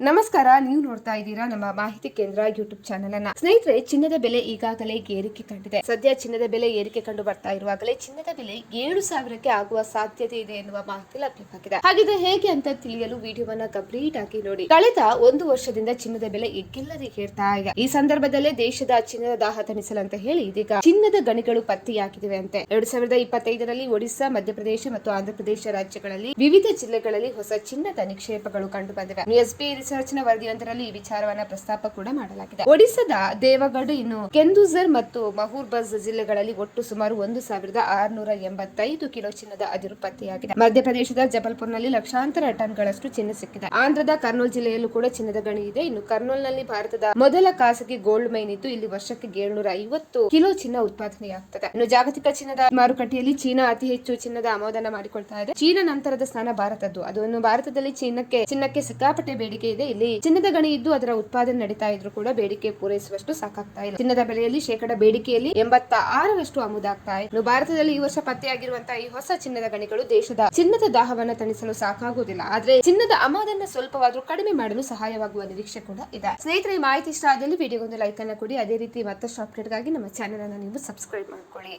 ನಮಸ್ಕಾರ, ನೀವು ನೋಡ್ತಾ ಇದ್ದೀರಾ ನಮ್ಮ ಮಾಹಿತಿ ಕೇಂದ್ರ ಯೂಟ್ಯೂಬ್ ಚಾನೆಲ್ ಅನ್ನ. ಸ್ನೇಹಿತರೆ, ಚಿನ್ನದ ಬೆಲೆ ಈಗಾಗಲೇ ಏರಿಕೆ ಕಂಡಿದೆ. ಸದ್ಯ ಚಿನ್ನದ ಬೆಲೆ ಏರಿಕೆ ಕಂಡು ಬರ್ತಾ ಇರುವಾಗಲೇ ಚಿನ್ನದ ಬೆಲೆ 7,000ಕ್ಕೆ ಆಗುವ ಸಾಧ್ಯತೆ ಇದೆ ಎನ್ನುವ ಮಾಹಿತಿ ಲಭ್ಯವಾಗಿದೆ. ಹಾಗಿದ್ರೆ ಹೇಗೆ ಅಂತ ತಿಳಿಯಲು ವಿಡಿಯೋವನ್ನ ಕಂಪ್ಲೀಟ್ ಆಗಿ ನೋಡಿ. ಕಳೆದ 1 ವರ್ಷದಿಂದ ಚಿನ್ನದ ಬೆಲೆ ಎಗ್ಗೆಲ್ಲರಿಗೆ ಏರ್ತಾ ಇದೆ. ಈ ಸಂದರ್ಭದಲ್ಲೇ ದೇಶದ ಚಿನ್ನದ ದಾಹ ತಣಿಸಲಂತ ಹೇಳಿ ಇದೀಗ ಚಿನ್ನದ ಗಣಿಗಳು ಪತ್ತೆಯಾಗಿವೆ ಅಂತೆ. 2025ರಲ್ಲಿ ಒಡಿಶಾ, ಮಧ್ಯಪ್ರದೇಶ ಮತ್ತು ಆಂಧ್ರಪ್ರದೇಶ ರಾಜ್ಯಗಳಲ್ಲಿ ವಿವಿಧ ಜಿಲ್ಲೆಗಳಲ್ಲಿ ಹೊಸ ಚಿನ್ನದ ನಿಕ್ಷೇಪಗಳು ಕಂಡು ಬಂದಿವೆ. ಎಸ್ಪಿ ರಿಸರ್ಚ್ನ ವರದಿಯೊಂದರಲ್ಲಿ ಈ ವಿಚಾರವನ್ನ ಪ್ರಸ್ತಾಪ ಕೂಡ ಮಾಡಲಾಗಿದೆ. ಒಡಿಶಾದ ದೇವಗಢ, ಇನ್ನು ಕೆಂದುಝರ್ ಮತ್ತು ಮಹೂರ್ಬಜ್ ಜಿಲ್ಲೆಗಳಲ್ಲಿ ಒಟ್ಟು ಸುಮಾರು 1,685 ಕಿಲೋ ಚಿನ್ನದ ಅದಿರು ಪತ್ತೆಯಾಗಿದೆ. ಮಧ್ಯಪ್ರದೇಶದ ಜಬಲ್ಪುರ್ನಲ್ಲಿ ಲಕ್ಷಾಂತರ ಟನ್ಗಳಷ್ಟು ಚಿನ್ನ ಸಿಕ್ಕಿದೆ. ಆಂಧ್ರದ ಕರ್ನೂಲ್ ಜಿಲ್ಲೆಯಲ್ಲೂ ಕೂಡ ಚಿನ್ನದ ಗಣಿ ಇದೆ. ಇನ್ನು ಕರ್ನೂಲ್ನಲ್ಲಿ ಭಾರತದ ಮೊದಲ ಖಾಸಗಿ ಗೋಲ್ಡ್ ಮೈನ್ ಇದ್ದು ಇಲ್ಲಿ ವರ್ಷಕ್ಕೆ 750 ಕಿಲೋ ಚಿನ್ನ ಉತ್ಪಾದನೆಯಾಗುತ್ತದೆ. ಇನ್ನು ಜಾಗತಿಕ ಚಿನ್ನದ ಮಾರುಕಟ್ಟೆಯಲ್ಲಿ ಚೀನಾ ಅತಿ ಹೆಚ್ಚು ಚಿನ್ನದ ಆಮದನ್ನ ಮಾಡಿಕೊಳ್ತಾ ಇದೆ. ಚೀನಾ ನಂತರದ ಸ್ಥಾನ ಭಾರತದ್ದು. ಅದನ್ನು ಭಾರತದಲ್ಲಿ ಚಿನ್ನಕ್ಕೆ ಸಿಕ್ಕಾಪಟ್ಟೆ ಬೇಡಿಕೆ ಇದೆ. ಇಲ್ಲಿ ಚಿನ್ನದ ಗಣಿ ಇದ್ದು ಅದರ ಉತ್ಪಾದನೆ ನಡೀತಾ ಇದ್ರು ಕೂಡ ಬೇಡಿಕೆ ಪೂರೈಸುವಷ್ಟು ಸಾಕಾಗ್ತಾ ಇಲ್ಲ. ಚಿನ್ನದ ಬೆಲೆಯಲ್ಲಿ ಬೇಡಿಕೆಯಲ್ಲಿ 86% ಆಮದಾಗ್ತಾ ಇದೆ. ಇನ್ನು ಭಾರತದಲ್ಲಿ ಈ ವರ್ಷ ಪತ್ತೆಯಾಗಿರುವಂತಹ ಈ ಹೊಸ ಚಿನ್ನದ ಗಣಿಗಳು ದೇಶದ ಚಿನ್ನದ ದಾಹವನ್ನ ತಣಿಸಲು ಸಾಕಾಗುವುದಿಲ್ಲ. ಆದ್ರೆ ಚಿನ್ನದ ಆಮದನ್ನ ಸ್ವಲ್ಪವಾದ್ರೂ ಕಡಿಮೆ ಮಾಡಲು ಸಹಾಯವಾಗುವ ನಿರೀಕ್ಷೆ ಕೂಡ ಇದೆ. ಸ್ನೇಹಿತರೆ, ಈ ಮಾಹಿತಿ ಇಷ್ಟ ಆದಲ್ಲಿ ವಿಡಿಯೋಗೊಂದು ಲೈಕ್ ಅನ್ನ ಕೊಡಿ. ಅದೇ ರೀತಿ ಮತ್ತಷ್ಟು ಅಪ್ಡೇಟ್ಗಾಗಿ ನಮ್ಮ ಚಾನೆಲ್ ಅನ್ನ ನೀವು ಸಬ್ಸ್ಕ್ರೈಬ್ ಮಾಡ್ಕೊಳ್ಳಿ.